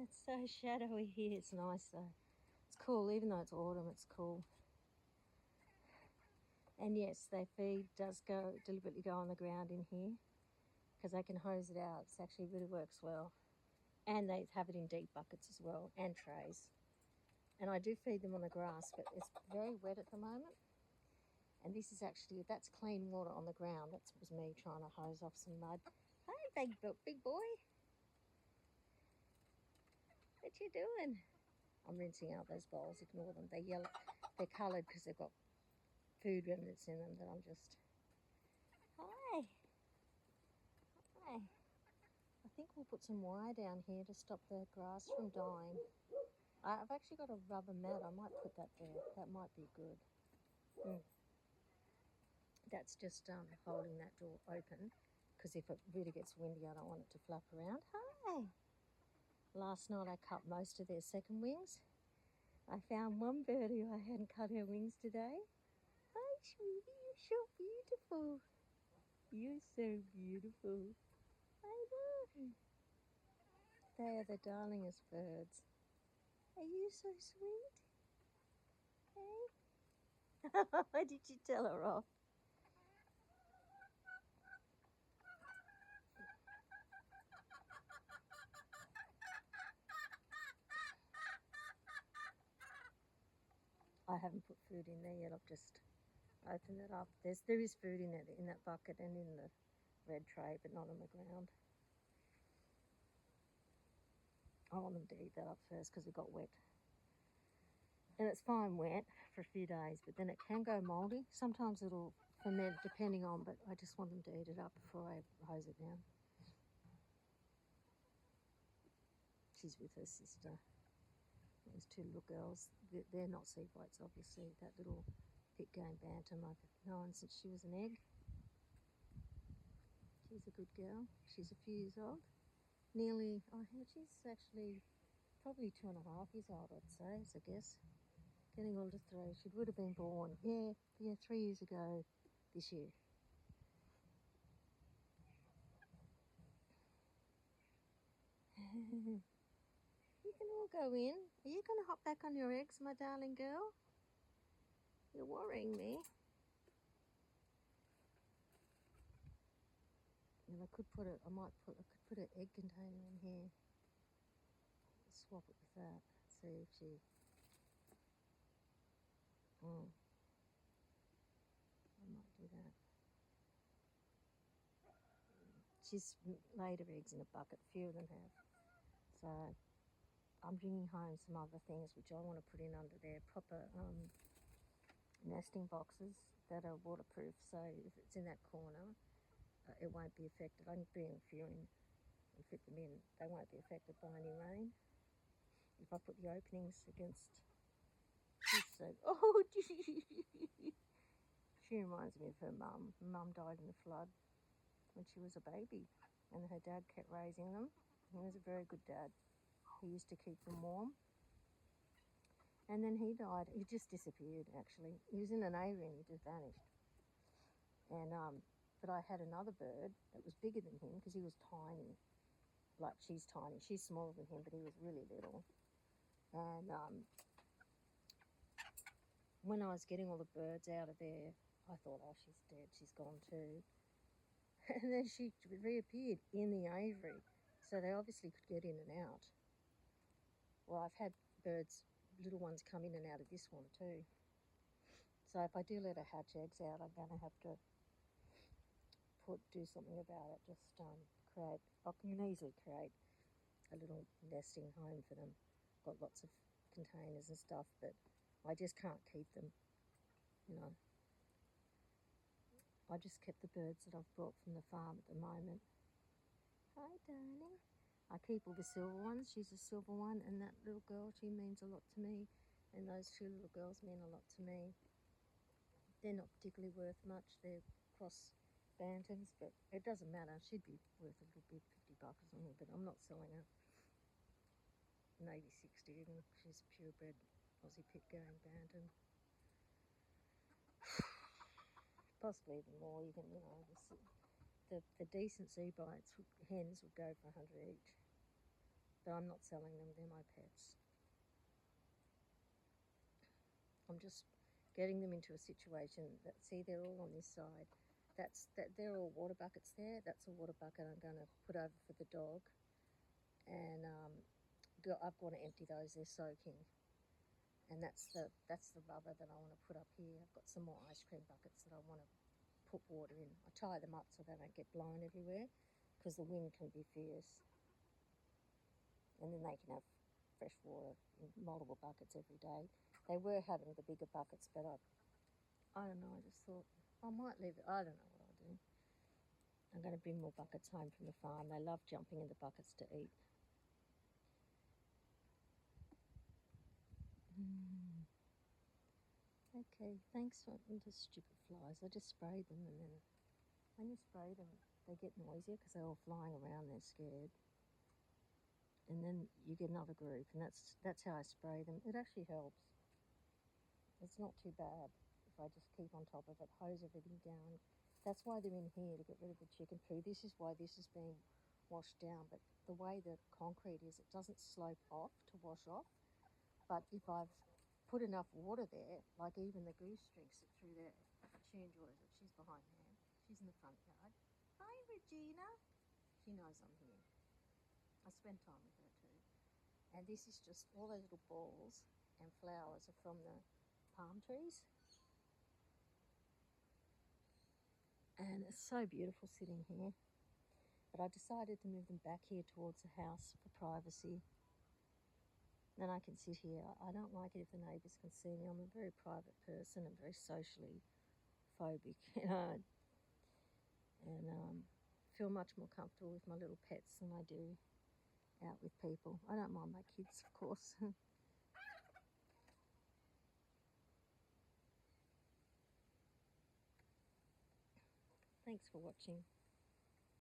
It's so shadowy here. It's nice though. It's cool, even though it's autumn, it's cool. And yes, their feed does deliberately go on the ground in here because they can hose it out. It actually really works well. And they have it in deep buckets as well, and trays. And I do feed them on the grass, but it's very wet at the moment. And this is actually, that's clean water on the ground. That was me trying to hose off some mud. Hey, big boy. What you doing? I'm rinsing out those bowls, ignore them. They're yellow. They're coloured because they've got food remnants in them that I'm just... Hi. Hi. I think we'll put some wire down here to stop the grass from dying. I've actually got a rubber mat. I might put that there. That might be good. That's just holding that door open because if it really gets windy, I don't want it to flap around. Hi. Last night I cut most of their second wings. I found one bird who I hadn't cut her wings today. Hi, sweetie, you're so beautiful. You're so beautiful. I know. They are the darlingest birds. Are you so sweet? Hey? Why did you tell her off? I haven't put food in there yet. I've just opened it up. There is food in it, in that bucket and in the red tray, but not on the ground. I want them to eat that up first because it got wet. And it's fine wet for a few days, but then it can go mouldy. Sometimes it'll ferment depending on, but I just want them to eat it up before I hose it down. She's with her sister. Those two little girls, they're not sea whites, obviously. That little Pitcairn Bantam I've known since she was an egg. She's a good girl. She's a few years old. She's actually probably 2.5 years old, I'd say, I guess. Getting on to 3. She would have been born, 3 years ago this year. You can all go in. Are you going to hop back on your eggs, my darling girl? You're worrying me. And I could put an egg container in here. Swap it with that. See if she... I might do that. She's laid her eggs in a bucket. A few of them have. So I'm bringing home some other things which I want to put in under there. Proper nesting boxes that are waterproof. So if it's in that corner, it won't be affected. I can bring a few in and fit them in. They won't be affected by any rain. If I put the openings against this, so she reminds me of her mum. Her mum died in the flood when she was a baby, and her dad kept raising them. He was a very good dad. He used to keep them warm. And then he died. He just disappeared, actually. He was in an aviary and he just vanished. And but I had another bird that was bigger than him because he was tiny. Like, she's tiny. She's smaller than him, but he was really little. And when I was getting all the birds out of there, I thought, oh, she's dead. She's gone too. And then she reappeared in the aviary. So they obviously could get in and out. Well, I've had birds, little ones, come in and out of this one too. So if I do let her hatch eggs out, I'm going to have to do something about it. Just I can easily create a little nesting home for them. Got lots of containers and stuff, but I just can't keep them, you know. I just kept the birds that I've brought from the farm at the moment. Hi, darling. I keep all the silver ones. She's a silver one, and that little girl, she means a lot to me, and those 2 little girls mean a lot to me. They're not particularly worth much. They're cross bantams, but it doesn't matter. She'd be worth a little bit, $50 or something, but I'm not selling her. Maybe 60 even. She's a purebred Aussie Pitcairn Bantam. Possibly even more. You can, the decent sea bites hens would go for 100 each. but I'm not selling them. They're my pets. I'm just getting them into a situation that, see, they're all on this side. They're all water buckets there. That's a water bucket I'm going to put over for the dog, and I've got to empty those. They're soaking, and that's the rubber that I want to put up here. I've got some more ice cream buckets that I want to put water in. I tie them up so they don't get blown everywhere, because the wind can be fierce, and then they can have fresh water in multiple buckets every day. They were having the bigger buckets, but I don't know, I just thought I might leave it. I don't know what I'll do. I'm going to bring more buckets home from the farm. They love jumping in the buckets to eat. Okay, thanks for the stupid flies. I just sprayed them, and then when you spray them, they get noisier because they're all flying around. They're scared, and then you get another group, and that's how I spray them. It actually helps. It's not too bad if I just keep on top of it, hose everything down. That's why they're in here, to get rid of the chicken poo. This is why this is being washed down, but the way the concrete is, it doesn't slope off to wash off. But if I've put enough water there, like even the goose drinks it through there, she enjoys it. She's behind there. She's in the front yard. Hi, Regina. She knows I'm here. I spend time with her too. And this is just, all those little balls and flowers are from the palm trees. And it's so beautiful sitting here. But I decided to move them back here towards the house for privacy. Then I can sit here. I don't like it if the neighbours can see me. I'm a very private person and very socially phobic, and feel much more comfortable with my little pets than I do out with people. I don't mind my kids, of course. Thanks for watching.